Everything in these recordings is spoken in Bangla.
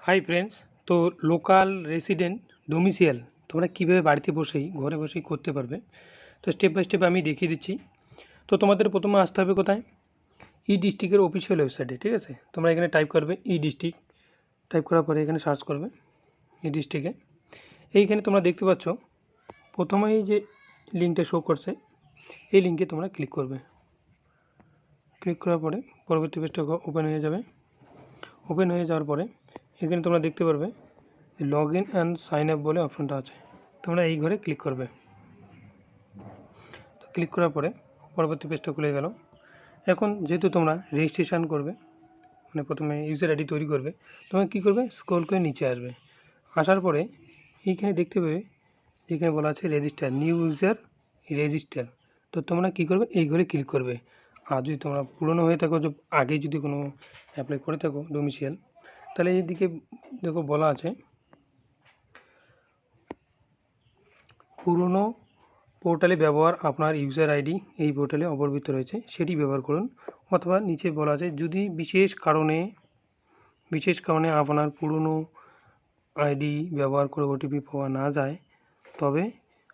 Hi friends. তো লোকাল রেসিডেন্ট ডোমিসিয়াল তোমরা কীভাবে বাড়িতে বসেই ঘরে বসেই করতে পারবে, তো স্টেপ বাই স্টেপ আমি দেখিয়ে দিচ্ছি। তো তোমাদের প্রথমে আসতে হবে কোথায়? ই ডিস্ট্রিক্টের অফিসিয়াল ওয়েবসাইটে। ঠিক আছে, তোমরা এখানে টাইপ করবে ই ডিস্ট্রিক্ট। টাইপ করার পরে এখানে সার্চ করবে ই ডিস্ট্রিক্টে। এইখানে তোমরা দেখতে পাচ্ছ প্রথমেই যে লিঙ্কটা শো করছে, এই লিঙ্কে তোমরা ক্লিক করবে। ক্লিক করার পরে পরবর্তী পেজটা ওপেন হয়ে যাবে। ওপেন হয়ে যাওয়ার পরে এখানে তোমরা দেখতে পারবে log in and sign up বলে অপশনটা আছে। তোমরা এই ঘরে ক্লিক করবে। তো ক্লিক করার পরে পরবর্তী পেজটা খুলে গেল। এখন যেহেতু তোমরা রেজিস্ট্রেশন করবে, মানে প্রথমে ইউজার আইডি তৈরি করবে, তোমরা কী করবে, স্ক্রল করে নিচে আসবে। আসার পরে এইখানে দেখতে পাবে যেখানে বলা আছে রেজিস্টার, নিউ ইউজার রেজিস্টার। তো তোমরা কী করবে, এই ঘরে ক্লিক করবে। আর যদি তোমরা পুরনো হয়ে থাকো, যে আগে যদি কোনো অ্যাপ্লাই করে থাকো ডোমিসিয়াল, তাহলে এইদিকে দেখো বলা আছে পুরনো পোর্টালে ব্যবহার, আপনার ইউজার আইডি এই পোর্টালে অবর্বিত রয়েছে, সেটি ব্যবহার করুন। অথবা নিচে বলা আছে যদি বিশেষ কারণে আপনার পুরনো আইডি ব্যবহার করে ওটিপি পাওয়া না যায়, তবে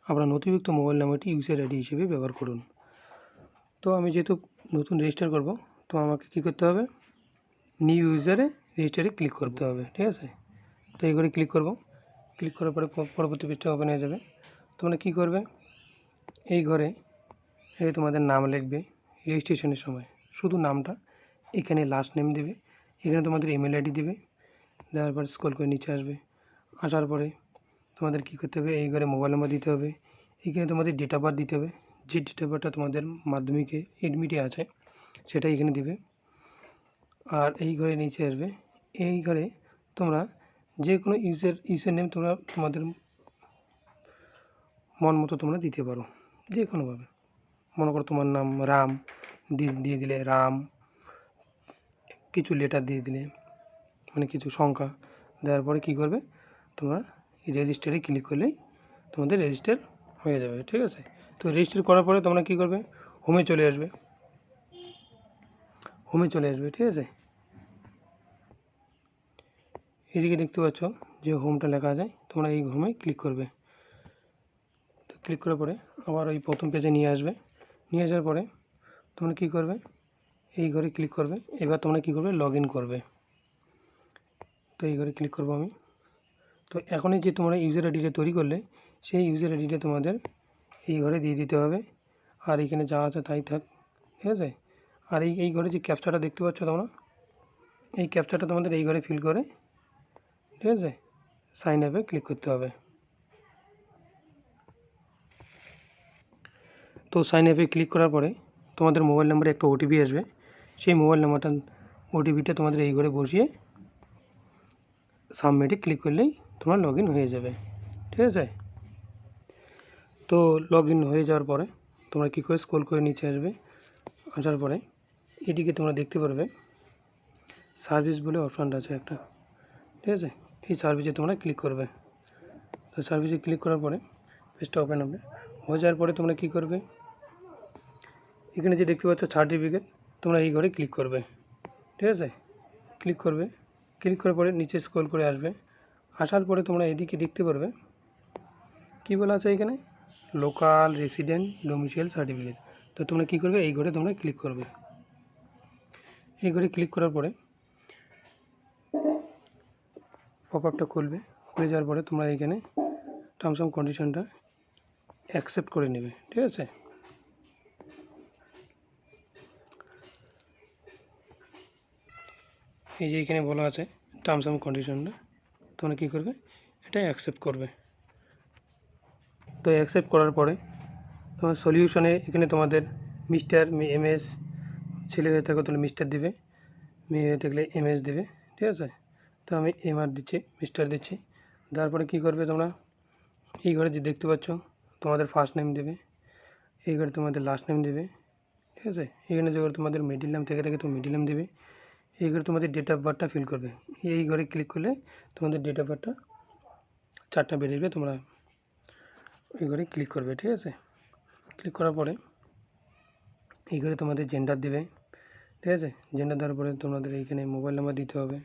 আপনার নথিভুক্ত মোবাইল নাম্বারটি ইউজার আইডি হিসেবে ব্যবহার করুন। তো আমি যেহেতু নতুন রেজিস্টার করব, তো আমাকে কী করতে হবে, নিউ ইউজারে রেজিস্টারে ক্লিক করতে হবে। ঠিক আছে, তো এই করে ক্লিক করব। ক্লিক করার পরে পরবর্তী পেজটা ওপেন হয়ে যাবে। তোমরা কী করবে, এই ঘরে তোমাদের নাম লিখবে রেজিস্ট্রেশনের সময়, শুধু নামটা। এখানে লাস্ট নেম দেবে, এখানে তোমাদের ইমেল আইডি দেবে। দেওয়ার পর স্ক্রল করে নিচে আসবে। আসার পরে তোমাদের কী করতে হবে, এই ঘরে মোবাইল নাম্বার দিতে হবে। এখানে তোমাদের ডেট অফ বার্থ দিতে হবে, যে ডেট অফ বার্থটা তোমাদের মাধ্যমিকে এডমিটে আছে সেটা এখানে দিবে। আর এই ঘরে নিচে আসবে। এই ঘরে তোমরা যে কোনো ইউজার নেম তোমরা তোমাদের মন মতো তোমরা দিতে পারো, যে কোনোভাবে। মনে করো তোমার নাম রাম, দিয়ে দিলে রাম, কিছু লেটার দিয়ে দিলে, মানে কিছু সংখ্যা দেওয়ার পরে কী করবে, তোমরা রেজিস্টারে ক্লিক করলেই তোমাদের রেজিস্টার হয়ে যাবে। ঠিক আছে, তো রেজিস্টার করার পরে তোমরা কী করবে, হোমে চলে আসবে। ঠিক আছে, এদিকে দেখতে পাচ্ছ যে হোমটা লেখা আছে, তোমরা এই হোমে ক্লিক করবে। তো ক্লিক করার পরে আবার ওই প্রথম পেজে নিয়ে আসবে। নিয়ে আসার পরে তোমরা কী করবে, এই ঘরে ক্লিক করবে। এবার তোমরা কী করবে, লগ ইন করবে। তো এই ঘরে ক্লিক করবো আমি। তো এখনই যে তোমরা ইউজার আইডিটা তৈরি করলে, সেই ইউজার আইডিটা তোমাদের এই ঘরে দিয়ে দিতে হবে। আর এখানে যা আছে তাই থাক। ঠিক আছে, আর এই ঘরে যে ক্যাপচাটা দেখতে পাচ্ছ তোমরা, এই ক্যাপচাটা তোমাদের এই ঘরে ফিল করে, ঠিক আছে, সাইন আপে ক্লিক করতে হবে। তো সাইন আপে ক্লিক করার পরে তোমাদের মোবাইল নাম্বারে একটা ওটিপি আসবে। সেই মোবাইল ওটিপিটা তোমাদের এই ঘরে বসিয়ে সাবমিটে ক্লিক করলেই তোমার লগ ইন হয়ে যাবে। ঠিক আছে, তো লগ ইন হয়ে যাওয়ার পরে তোমরা কী করে স্ক্রল করে নিচে আসবে। আসার পরে এদিকে তোমরা দেখতে পারবে সার্ভিস বলে অপশানটা আছে একটা। ঠিক আছে, এই সার্ভিসে তোমরা ক্লিক করবে। তো সার্ভিসে ক্লিক করার পরে পেজটা ওপেন হবে। হয়ে যাওয়ার পরে তোমরা কী করবে, এখানে যে দেখতে পাচ্ছ সার্টিফিকেট, তোমরা এই ঘরে ক্লিক করবে। ঠিক আছে, ক্লিক করার পরে নিচে স্ক্রল করে আসবে। আসার পরে তোমরা এদিকে দেখতে পারবে কী বলা আছে এখানে, লোকাল রেসিডেন্ট ডোমিসিয়াল সার্টিফিকেট। তো তোমরা কী করবে, এই ঘরে তোমরা ক্লিক করবে। এই ঘরে ক্লিক করার পরে পপ আপটা খুলে যাওয়ার পরে তোমরা এইখানে টার্মস অ্যান্ড কন্ডিশনটা অ্যাকসেপ্ট করে নেবে। ঠিক আছে, এই যে এখানে বলা আছে টার্মস অ্যান্ড কন্ডিশনটা, তোমরা কী করবে, এটা অ্যাকসেপ্ট করবে। তো অ্যাকসেপ্ট করার পরে তোমার সলিউশনে এখানে তোমাদের মিস্টার MS, ছেলে হয়ে থাকো তাহলে মিস্টার দেবে, মেয়ে হয়ে থাকলে MS দেবে। ঠিক আছে, তো আমি MR দিচ্ছি, মিস্টার দিচ্ছি। তারপরে কী করবে, তোমরা এই ঘরে যে দেখতে পাচ্ছ তোমাদের ফার্স্ট নেম দেবে, এই ঘরে তোমাদের লাস্ট নেম দেবে। ঠিক আছে, এখানে যে তোমাদের মিডিল নেম থেকে থাকে তো মিডিল নেম দেবে। এই ঘরে তোমাদের ডেট অফ বার্থটা ফিল করবে। এই ঘরে ক্লিক করলে তোমাদের ডেট অফ বার্থটা 4টা বেরিয়ে, তোমরা এই ঘরে ক্লিক করবে। ঠিক আছে, ক্লিক করার পরে এই ঘরে তোমাদের জেন্ডার দেবে। ঠিক আছে, জেন্ডার দেওয়ার পরে তোমাদের এইখানে মোবাইল নাম্বার দিতে হবে।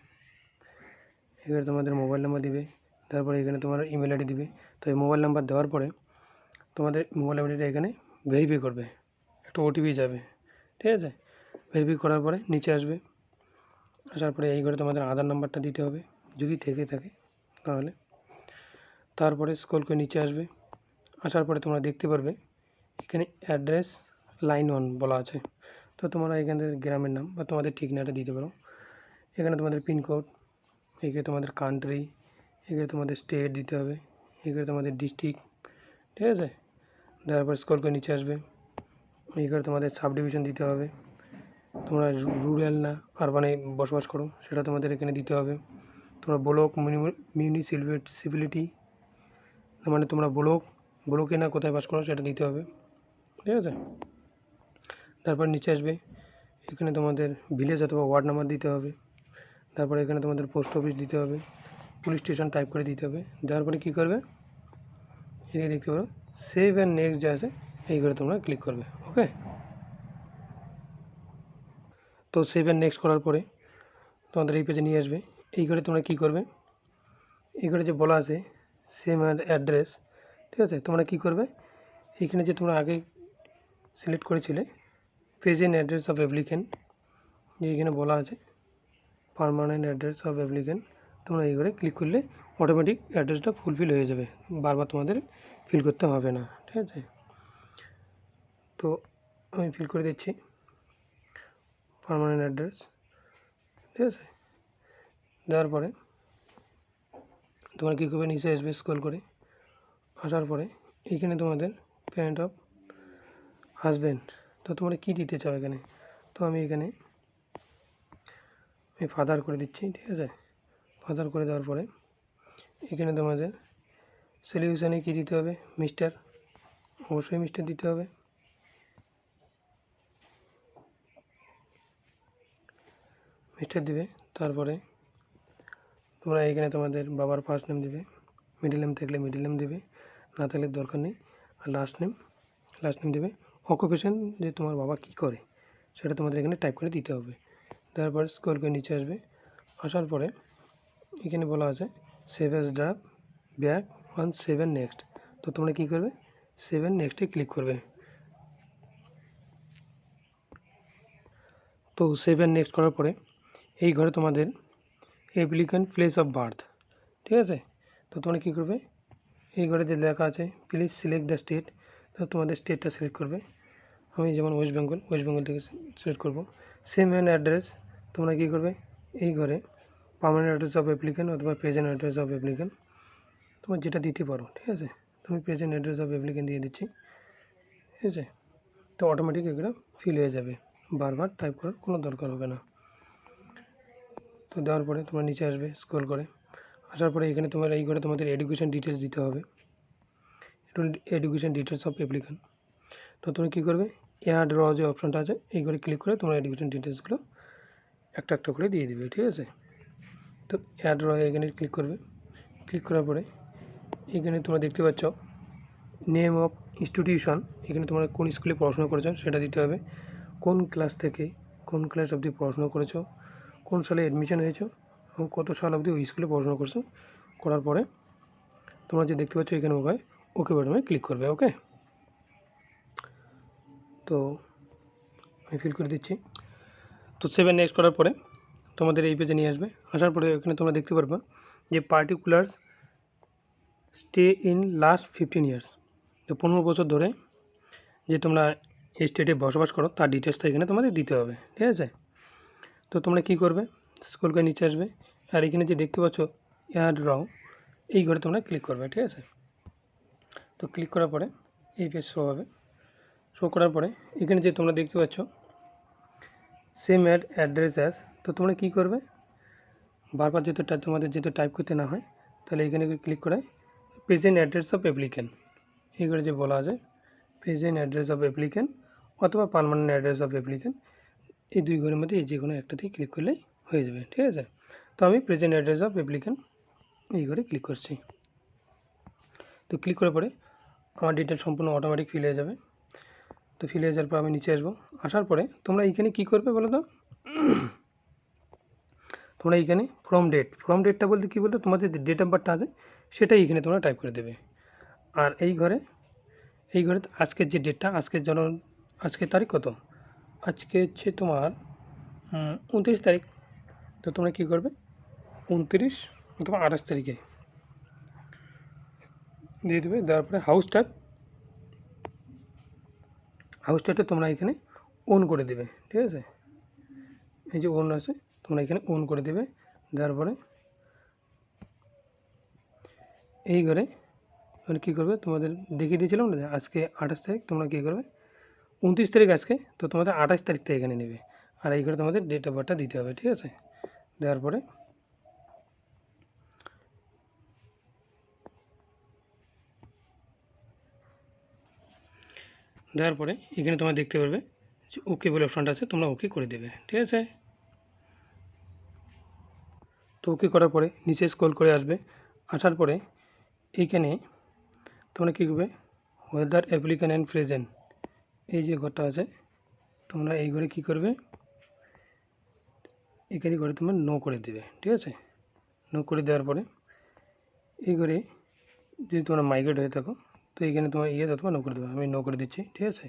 এখানে তোমাদের মোবাইল নাম্বার দিবে, তারপরে এখানে তোমার ইমেল আইডি দিবে। তো এই মোবাইল নাম্বার দেওয়ার পরে তোমাদের মোবাইল আইডিটা এখানে ভেরিফাই করবে, একটা ওটিপি যাবে, ঠিক আছে। ভেরিফাই করার পরে নিচে আসবে, আসার পরে এই ঘরে তোমাদের আধার নাম্বারটা দিতে হবে যদি থেকে থাকে তাহলে। তারপরে স্ক্রল করে নিচে আসবে, আসার পরে তোমরা দেখতে পারবে এখানে অ্যাড্রেস লাইন 1 বলা আছে। তো তোমরা এখানে গ্রামের নাম বা তোমাদের ঠিকানাটা দিতে পারো। এখানে তোমাদের পিনকোড, এখানে তোমাদের কান্ট্রি, এখানে তোমাদের স্টেট দিতে হবে, এখানে তোমাদের ডিস্ট্রিক্ট, ঠিক আছে। তারপর স্ক্রল করে নিচে আসবে, এখানে তোমাদের সাব ডিভিশন দিতে হবে, তোমরা রুরাল না আরবানে বসবাস করো সেটা তোমাদের এখানে দিতে হবে। তোমরা ব্লক মিউনিসিপ্যালিটি মানে তোমরা ব্লকে না কোথায় বাস করো সেটা দিতে হবে, ঠিক আছে। তারপর নিচে আসবে, এখানে তোমাদের ভিলেজ অথবা ওয়ার্ড নাম্বার দিতে হবে। তারপরে এখানে তোমাদের পোস্ট অফিস দিতে হবে, পুলিশ স্টেশন টাইপ করে দিতে হবে। দেওয়ার পরে কী করবে, এদিকে দেখতে পারো সেভ অ্যান্ড নেক্সট যে আছে এই করে তোমরা ক্লিক করবে, ওকে। তো সেভ অ্যান্ড নেক্সট করার পরে তোমাদের এই পেজে নিয়ে আসবে। এই ঘরে তোমরা কী করবে, এই ঘরে যে বলা আছে সেম অ্যাড্রেস, ঠিক আছে। তোমরা কী করবে, এইখানে যে তোমরা আগে সিলেক্ট করেছিলে প্রেজেন্ট অ্যাড্রেস অফ অ্যাপ্লিক্যান্ট, যে এখানে বলা আছে পার্মানেন্ট অ্যাড্রেস অফ অ্যাপ্লিক্যান্ট, তোমরা এই ঘরে ক্লিক করলে অটোমেটিক অ্যাড্রেসটা ফুলফিল হয়ে যাবে, বারবার তোমাদের ফিল করতে হবে না, ঠিক আছে। তো আমি ফিল করে দিচ্ছি পার্মানেন্ট অ্যাড্রেস, ঠিক আছে। দেওয়ার পরে তোমরা কী করবে, নিচে আসবে স্ক্রল করে, আসার পরে এইখানে তোমাদের প্যারেন্ট অফ হাজব্যান্ড, তো তোমরা কী দিতে চাও এখানে। তো আমি এখানে ফাদার করে দিচ্ছি, ঠিক আছে। ফাদার করে দেওয়ার পরে এখানে তোমাদের সলিউশনে কী দিতে হবে, মিস্টার, অবশ্যই মিস্টার দিতে হবে। মিস্টার দিবে। তারপরে তোমরা এখানে তোমাদের বাবার ফার্স্ট নেম দিবে, মিডল নেম থাকলে মিডল নেম দিবে, না থাকলে দরকার নেই। আর লাস্ট নেম দিবে। অকুপেশন যে তোমার বাবা কী করে সেটা তোমাদের এখানে টাইপ করে দিতে হবে। তারপর স্ক্রল করে নিচে আসবে, আসার পরে এখানে বলা আছে save as draft back on save and next, তো তোমরা কী করবে, সেভ অ্যান্ড নেক্সটে ক্লিক করবে। তো সেভ অ্যান্ড নেক্সট করার পরে এই ঘরে তোমাদের অ্যাপ্লিক্যান্ট প্লেস অফ বার্থ, ঠিক আছে। তো তোমরা কী করবে, এই ঘরে যে লেখা আছে প্লিজ সিলেক্ট দ্য স্টেট, তো তোমাদের স্টেটটা সিলেক্ট করবে। আমি যেমন ওয়েস্ট বেঙ্গল থেকে সিলেক্ট করব। সেম অ্যান্ড অ্যাড্রেস, তোমরা কী করবে, এই ঘরে পার্মানেন্ট অ্যাড্রেস অফ অ্যাপ্লিক্যান্ট অথবা প্রেজেন্ট অ্যাড্রেস অফ অ্যাপ্লিক্যান্ট তোমার যেটা দিতে পারো, ঠিক আছে। তুমি প্রেজেন্ট অ্যাড্রেস অফ অ্যাপ্লিক্যান্ট দিয়ে দিচ্ছি, ঠিক আছে। তো অটোমেটিক এগুলো ফিল হয়ে যাবে, বারবার টাইপ করার কোনো দরকার হবে না। তো দেওয়ার পরে তোমরা নিচে আসবে স্ক্রল করে, আসার পরে এখানে তোমার এই ঘরে তোমাদের এডুকেশন ডিটেলস দিতে হবে, এডুকেশন ডিটেলস অফ অ্যাপ্লিক্যান্ট। তো তুমি কী করবে, অ্যাড র যে অপশানটা আছে এই করে ক্লিক করে তোমরা এডুকেশন ডিটেলসগুলো একটা একটা করে দিয়ে দিবে, ঠিক আছে। তো অ্যাড র এখানে ক্লিক করবে, ক্লিক করার পরে এখানে তোমরা দেখতে পাচ্ছ নেম অফ ইনস্টিটিউশন, এখানে তোমরা কোন স্কুলে পড়াশোনা করেছো সেটা দিতে হবে, কোন ক্লাস থেকে কোন ক্লাস অবধি পড়াশোনা করেছো, কোন সালে অ্যাডমিশন হয়েছো এবং কত সাল অবধি ওই স্কুলে পড়াশোনা করছো। করার পরে তোমরা যে দেখতে পাচ্ছ এখানে ওকে বাটনে ক্লিক করবে, ওকে। তো আমি ফিল করে দিচ্ছি। তো সেভ অ্যান্ড নেক্সট করার পরে তোমাদের এই পেজে নিয়ে আসবে, আসার পরে এখানে তোমরা দেখতে পারবে যে particular stay in last 15 years, তো 15 বছর ধরে যে তোমরা এই স্টেটে বসবাস করো তার ডিটেলসটা এখানে তোমাদের দিতে হবে, ঠিক আছে। তো তোমরা কী করবে, স্ক্রল করে নিচে আসবে, আর এখানে যে দেখতে পাচ্ছ অ্যাড র এই ঘরে তোমরা ক্লিক করবে, ঠিক আছে। তো ক্লিক করার পরে এই পেজ শো হবে, শো করার পরে এখানে যে তোমরা দেখতে পাচ্ছ সেম অ্যাড্রেস অ্যাজ, তো তোমরা কী করবে, বারবার যেহেতু তোমাদের যেহেতু টাইপ করতে না হয় তাহলে এখানে ক্লিক করে প্রেজেন্ট অ্যাড্রেস অফ অ্যাপ্লিক্যান্ট এই করে যে বলা আছে প্রেজেন্ট অ্যাড্রেস অফ অ্যাপ্লিক্যান্ট অথবা পার্মানেন্ট অ্যাড্রেস অফ অ্যাপ্লিক্যান্ট, এই দুই ঘরের মধ্যে এই যে কোনো একটাতেই ক্লিক করলেই হয়ে যাবে, ঠিক আছে। তো আমি প্রেজেন্ট অ্যাড্রেস অফ অ্যাপ্লিক্যান্ট এই ঘরে ক্লিক করছি। তো ক্লিক করার পরে আমার ডিটেল সম্পূর্ণ অটোমেটিক ফিল হয়ে যাবে। তো ফিল হয়ে যাওয়ার পর আমি নিচে আসবো, আসার পরে তোমরা এইখানে কী করবে বলো তো, তোমরা এইখানে ফ্রম ডেটটা বলতে কী বলতে তোমাদের যে ডেট অফ বার্থটা আছে সেটাই এখানে তোমরা টাইপ করে দেবে। আর এই ঘরে আজকের যে ডেটটা, আজকের তারিখ কত, আজকে হচ্ছে তোমার 29 তারিখ। তো তোমরা কী করবে 29 অথবা 28 তারিখে দিয়ে দেবে। দেওয়ার পরে হাউস টাইপটা তোমরা এখানে অন করে দেবে, ঠিক আছে। এই যে অন আছে তোমরা এখানে অন করে দেবে। দেওয়ার পরে এই ঘরে তোমরা কী করবে, তোমাদের দেখিয়ে দিয়েছিলাম না আজকে 28 তারিখ, তোমরা কী করবে 29 তারিখ আজকে, তো তোমাদের 28 তারিখটা এখানে নেবে। আর এই ঘরে তোমাদের ডেট অফ বার্থটা দিতে হবে, ঠিক আছে। দেওয়ার পরে এখানে তোমরা দেখতে পারবে যে ওকে বলে অপশানটা আছে, তোমরা ওকে করে দেবে, ঠিক আছে। তো ওকে করার পরে নিচে স্ক্রল করে আসবে, আসার পরে এইখানে তোমরা কী করবে ওয়েদার অ্যাপ্লিকেন্ট অ্যান্ড প্রেজেন্ট, এই যে ঘরটা আছে তোমরা এই ঘরে কী করবে, এখানে ঘরে তোমরা নো করে দেবে, ঠিক আছে। নো করে দেওয়ার পরে এই ঘরে যদি তোমরা মাইগ্রেট হয়ে থাকো তো এখানে তোমার অথবা নো করে দেবে। আমি নো করে দিচ্ছি, ঠিক আছে।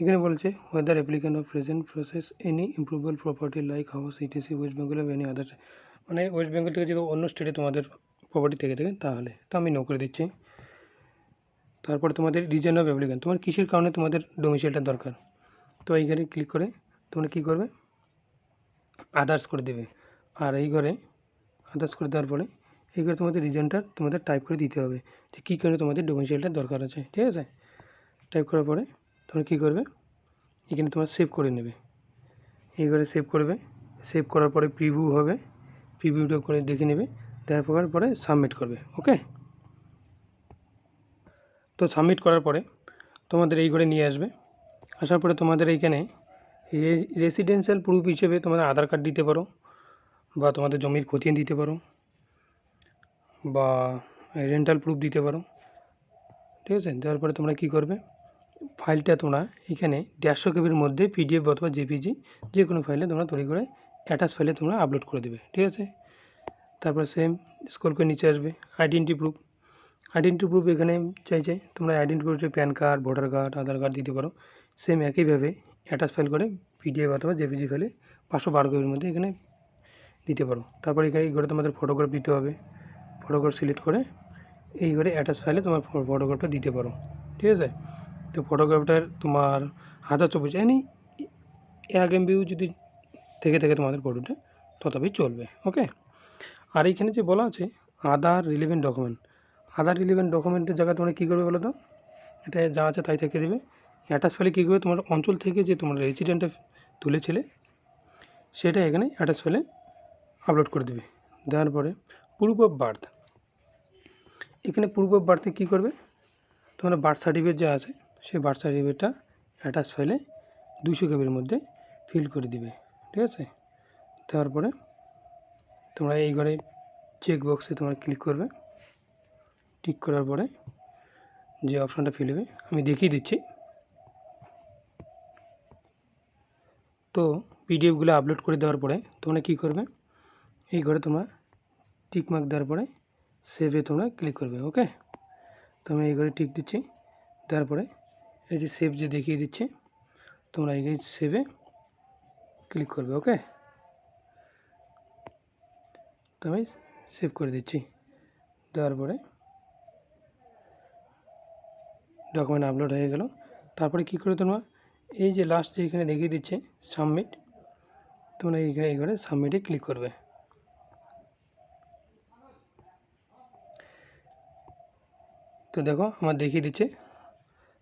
এখানে বলছে whether applicant of present process any immovable property like house etc West Bengal of any others, মানে ওয়েস্ট বেঙ্গল থেকে যদি অন্য স্টেটে তোমাদের প্রপার্টি থেকে থাকে তাহলে, তো আমি নো করে দিচ্ছি। তারপর তোমাদের রিজন অফ অ্যাপ্লিকেন্ট, তোমার কিসের কারণে তোমাদের ডোমিসাইলটা দরকার, তো এইখানে ক্লিক করে তোমরা কী করবে আদার্স করে দেবে। আর এই ঘরে আদার্স করে দেওয়ার পরে এই ঘরে তোমাদের রিজনটা তোমাদের টাইপ করে দিতে হবে যে কী কারণে তোমাদের ডোমিসাইলটা দরকার আছে, ঠিক আছে। টাইপ করার পরে তোমরা কী করবে এখানে তোমরা সেভ করে নেবে, এই ঘরে সেভ করবে। সেভ করার পরে প্রিভিউ হবে, প্রিভিউটা করে দেখে নেবে, দেখার পরে সাবমিট করবে, ওকে। তো সাবমিট করার পরে তোমাদের এই ঘরে নিয়ে আসবে। আসার পরে তোমাদের এইখানে রেসিডেন্সিয়াল প্রুফ হিসেবে তোমাদের আধার কার্ড দিতে পারো, বা তোমাদের জমির খতিয়ান দিতে পারো, বা রেন্টাল প্রুফ দিতে পারো, ঠিক আছে। দেওয়ার পরে তোমরা কী করবে ফাইলটা তোমরা এখানে 150 কেবির মধ্যে পিডিএফ অথবা জেপিজি যে কোনো ফাইলে তোমরা তৈরি করে অ্যাটাচ ফাইলে তোমরা আপলোড করে দেবে, ঠিক আছে। তারপর সেম স্ক্রল করে নিচে আসবে আইডেন্টি প্রুফ এখানে চাইছে তোমরা identity proof PAN card, voter card, Aadhaar card দিতে পারো। সেম একইভাবে অ্যাটাচ ফাইল করে পিডিএফ অথবা জেপিজি ফাইলে 512 কেবির মধ্যে এখানে দিতে পারো। তারপর এখানে এই ঘরে তোমাদের ফটোগ্রাফ দিতে হবে, ফটোগ্রাফ সিলেক্ট করে এই ঘরে অ্যাটাচ ফাইলে তোমার ফটোগ্রাফটা দিতে পারো, ঠিক আছে। তো ফটোগ্রাফটার তোমার 1024 এনি 1 MB যদি থেকে তোমাদের ফটোটা তথাপি চলবে, ওকে। আর এইখানে যে বলা আছে আদার রিলেভেন্ট ডকুমেন্টের জায়গায় তোমরা কী করবে বলো তো, এটা যা আছে তাই থেকে দেবে। অ্যাটাচ ফাইলে কী করবে তোমার অঞ্চল থেকে যে তোমরা রেসিডেন্টটা তুলেছিলে সেটা এখানে অ্যাটাচ ফাইলে আপলোড করে দেবে। দেওয়ার পরে প্রুফ অফ বার্থ, এখানে প্রুফ অফ বার্থে কী করবে তোমরা বার্থ সার্টিফিকেট যা আছে সেই বার্থ সার্টিফিকেটটা অ্যাটাচ ফাইলে 200 কেবির মধ্যে ফিল করে দিবে, ঠিক আছে। দেওয়ার পরে তোমরা এই ঘরে চেক বক্সে তোমরা ক্লিক করবে, টিক করার পরে যে অপশানটা ফিল হবে আমি দেখিয়ে দিচ্ছি। তো পিডিএফগুলো আপলোড করে দেওয়ার পরে তোমরা কী করবে এই ঘরে তোমরা টিক মার্ক দেওয়ার পরে সেভে তোমরা ক্লিক করবে, ওকে। তো আমি এই ঘরে টিক দিচ্ছি, দেওয়ার পরে এই যে সেভ যে দেখিয়ে দিচ্ছে তোমরা এই সেভে ক্লিক করবে, ওকে। তো আমি সেভ করে দিচ্ছি। দেওয়ার পরে ডকুমেন্ট আপলোড হয়ে গেল। তারপরে কী করে তোমরা এই যে লাস্ট যে এখানে দেখিয়ে দিচ্ছে সাবমিট, তোমরা এইখানে এই ঘরে সাবমিটে ক্লিক করবে। তো দেখো আমার দেখিয়ে দিচ্ছে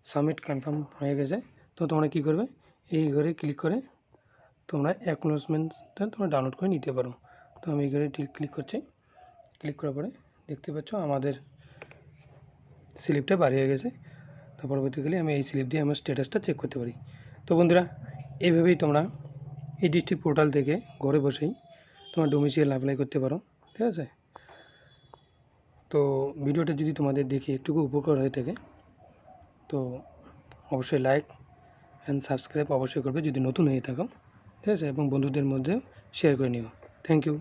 সাবমিট কনফার্ম হয়ে গেছে। তো তোমরা কী করবে এই ঘরে ক্লিক করে তোমরা অ্যাকনোলেজমেন্টটা তোমরা ডাউনলোড করে নিতে পারো। তো আমি এই ঘরে ক্লিক করছি, ক্লিক করার পরে দেখতে পাচ্ছ আমাদের স্লিপটা বার হয়ে গেছে। তো পরবর্তীকালে আমি এই স্লিপ দিয়ে আমার স্ট্যাটাসটা চেক করতে পারি। তো বন্ধুরা এইভাবেই তোমরা এই ডিস্ট্রিক্ট পোর্টাল থেকে ঘরে বসেই তোমার ডোমিসাইল অ্যাপ্লাই করতে পারো, ঠিক আছে। তো ভিডিওটা যদি তোমাদের দেখে একটুকু উপকার হয়ে থাকে তো অবশ্যই লাইক অ্যান্ড সাবস্ক্রাইব অবশ্যই করবে যদি নতুন হয়ে থাকো। ঠিক আছে, এবং বন্ধুদের মধ্যে শেয়ার করে নিও। Thank you.